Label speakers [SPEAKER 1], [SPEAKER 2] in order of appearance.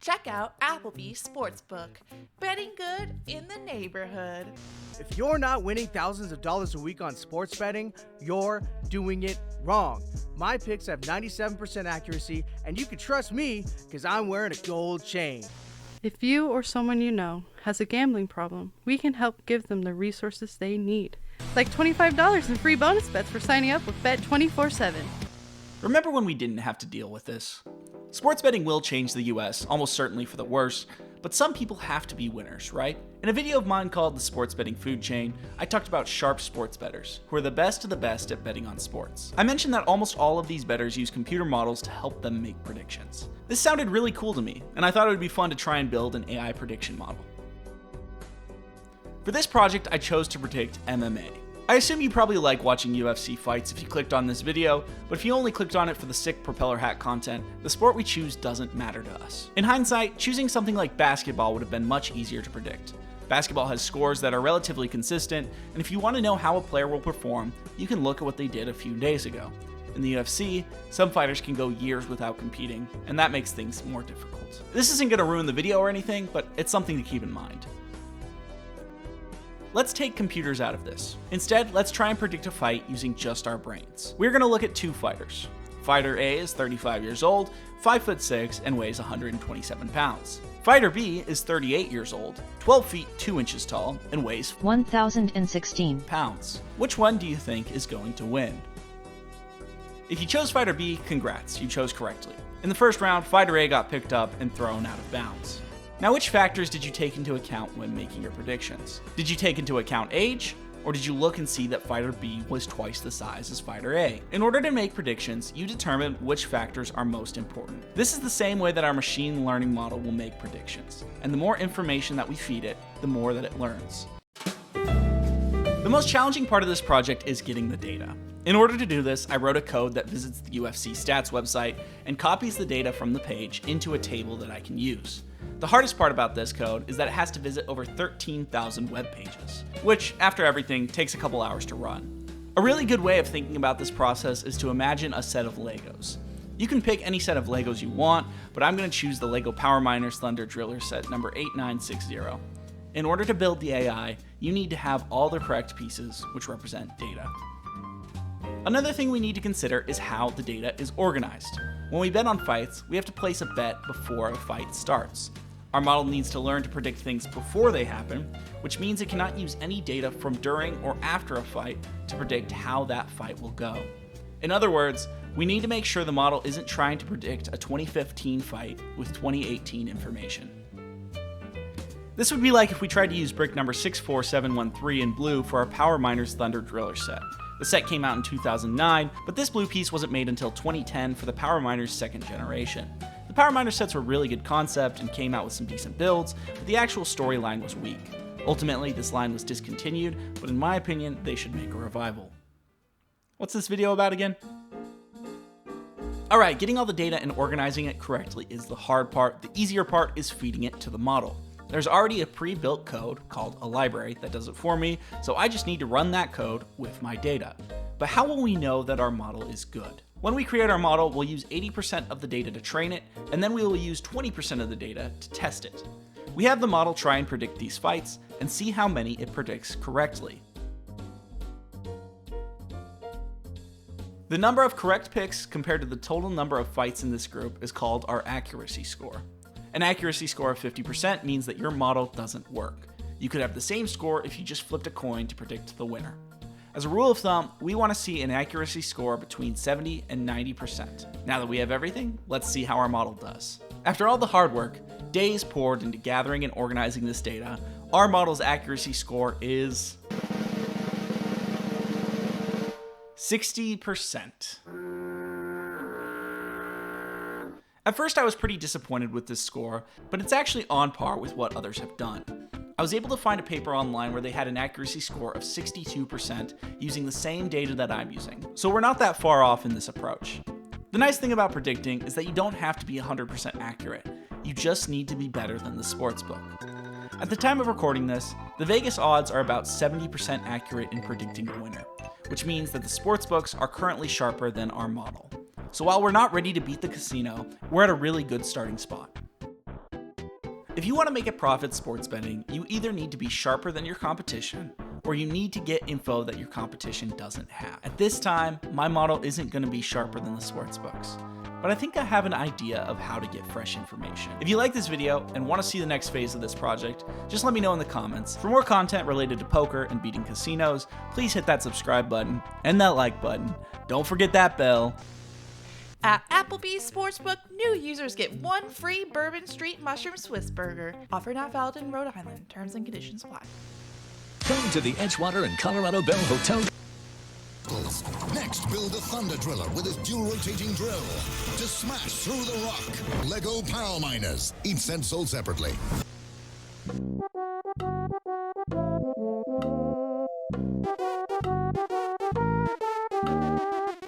[SPEAKER 1] Check out Applebee's Sportsbook. Betting good in the neighborhood.
[SPEAKER 2] If you're not winning thousands of dollars a week on sports betting, you're doing it wrong. My picks have 97% accuracy, and you can trust me because I'm wearing a gold chain.
[SPEAKER 3] If you or someone you know has a gambling problem, we can help give them the resources they need. Like $25 in free bonus bets for signing up with Bet 24/7.
[SPEAKER 4] Remember when we didn't have to deal with this? Sports betting will change the US, almost certainly for the worse, but some people have to be winners, right? In a video of mine called The Sports Betting Food Chain, I talked about sharp sports bettors, who are the best of the best at betting on sports. I mentioned that almost all of these bettors use computer models to help them make predictions. This sounded really cool to me, and I thought it would be fun to try and build an AI prediction model. For this project, I chose to predict MMA. I assume you probably like watching UFC fights if you clicked on this video, but if you only clicked on it for the sick propeller hat content, the sport we choose doesn't matter to us. In hindsight, choosing something like basketball would have been much easier to predict. Basketball has scores that are relatively consistent, and if you want to know how a player will perform, you can look at what they did a few days ago. In the UFC, some fighters can go years without competing, and that makes things more difficult. This isn't going to ruin the video or anything, but it's something to keep in mind. Let's take computers out of this. Instead, let's try and predict a fight using just our brains. We're going to look at two fighters. Fighter A is 35 years old, 5'6", and weighs 127 pounds. Fighter B is 38 years old, 12 feet 2 inches tall, and weighs
[SPEAKER 5] 1,016
[SPEAKER 4] pounds. Which one do you think is going to win? If you chose Fighter B, congrats, you chose correctly. In the first round, Fighter A got picked up and thrown out of bounds. Now, which factors did you take into account when making your predictions? Did you take into account age, or did you look and see that Fighter B was twice the size as Fighter A? In order to make predictions, you determine which factors are most important. This is the same way that our machine learning model will make predictions, and the more information that we feed it, the more that it learns. The most challenging part of this project is getting the data. In order to do this, I wrote a code that visits the UFC stats website and copies the data from the page into a table that I can use. The hardest part about this code is that it has to visit over 13,000 web pages, which, after everything, takes a couple hours to run. A really good way of thinking about this process is to imagine a set of Legos. You can pick any set of Legos you want, but I'm going to choose the LEGO Power Miners Thunder Driller set number 8960. In order to build the AI, you need to have all the correct pieces, which represent data. Another thing we need to consider is how the data is organized. When we bet on fights, we have to place a bet before a fight starts. Our model needs to learn to predict things before they happen, which means it cannot use any data from during or after a fight to predict how that fight will go. In other words, we need to make sure the model isn't trying to predict a 2015 fight with 2018 information. This would be like if we tried to use brick number 64713 in blue for our Power Miners Thunder Driller set. The set came out in 2009, but this blue piece wasn't made until 2010 for the Power Miners second generation. The Power Miners sets were a really good concept and came out with some decent builds, but the actual storyline was weak. Ultimately, this line was discontinued, but in my opinion, they should make a revival. What's this video about again? Alright, getting all the data and organizing it correctly is the hard part. The easier part is feeding it to the model. There's already a pre-built code called a library that does it for me, so I just need to run that code with my data. But how will we know that our model is good? When we create our model, we'll use 80% of the data to train it, and then we will use 20% of the data to test it. We have the model try and predict these fights, and see how many it predicts correctly. The number of correct picks compared to the total number of fights in this group is called our accuracy score. An accuracy score of 50% means that your model doesn't work. You could have the same score if you just flipped a coin to predict the winner. As a rule of thumb, we want to see an accuracy score between 70 and 90%. Now that we have everything, let's see how our model does. After all the hard work, days poured into gathering and organizing this data, our model's accuracy score is 60%. At first I was pretty disappointed with this score, but it's actually on par with what others have done. I was able to find a paper online where they had an accuracy score of 62% using the same data that I'm using, so we're not that far off in this approach. The nice thing about predicting is that you don't have to be 100% accurate, you just need to be better than the sportsbook. At the time of recording this, the Vegas odds are about 70% accurate in predicting a winner, which means that the sportsbooks are currently sharper than our model. So while we're not ready to beat the casino, we're at a really good starting spot. If you want to make a profit sports betting, you either need to be sharper than your competition, or you need to get info that your competition doesn't have. At this time, my model isn't going to be sharper than the sportsbooks, but I think I have an idea of how to get fresh information. If you like this video and want to see the next phase of this project, just let me know in the comments. For more content related to poker and beating casinos, please hit that subscribe button and that like button. Don't forget that bell.
[SPEAKER 1] At Applebee's Sportsbook, new users get 1 free Bourbon Street Mushroom Swiss Burger. Offer not valid in Rhode Island. Terms and conditions apply.
[SPEAKER 6] Come to the Edgewater and Colorado Bell Hotel.
[SPEAKER 7] Next, build a Thunder Driller with his dual-rotating drill to smash through the rock. Lego Power Miners. Each set sold separately.